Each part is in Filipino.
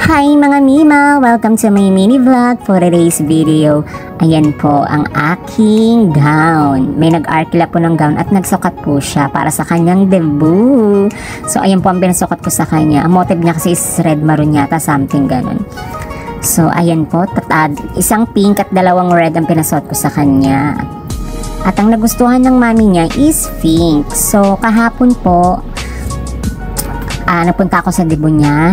Hi mga Mima! Welcome to my mini vlog for today's video. Ayan po ang aking gown. May nag-arkila po ng gown at nagsukat po siya para sa kanyang debut. So ayan po ang pinasukat ko sa kanya. Ang motive niya kasi is red maroon yata, something ganun. So ayan po, isang pink at dalawang red ang pinasuot ko sa kanya. At ang nagustuhan ng mami niya is pink. So kahapon po, napunta ako sa debut niya.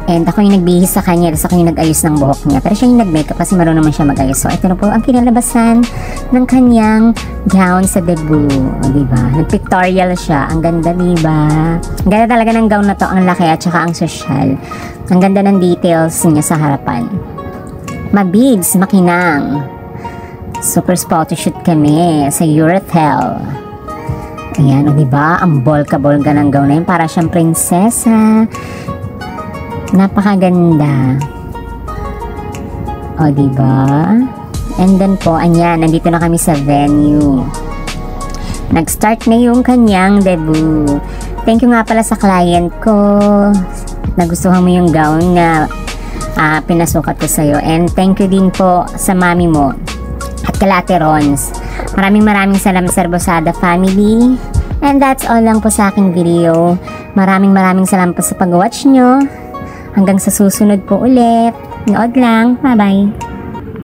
And ako yung nagbihis sa kanya, tapos ako yung nag-ayos ng buhok niya. Pero siya yung nag-makeup kasi marunong naman siya mag-ayos. So, ito na po ang kinalabasan ng kanyang gown sa debut. O, diba? Nag-pictorial siya. Ang ganda, diba? Ang ganda talaga ng gown na to. Ang laki at saka ang social. Ang ganda ng details niya sa harapan. Mabibs, makinang. Super photoshoot kami sa Eurotel. Ayan, o, diba? Ang bolka-bolka ng gown na yun. Para siyang prinsesa. Napakaganda. O, diba? And then po, anyan, nandito na kami sa venue. Nag-start na yung kanyang debut. Thank you nga pala sa client ko. Nagustuhan mo yung gown na pinasukat ko sa'yo. And thank you din po sa mami mo at kalate Rons. Maraming salamat sa Rebosada family. And that's all lang po sa aking video. Maraming salamat po sa pag-watch nyo. Hanggang sa susunod po ulit. Nood lang. Bye-bye.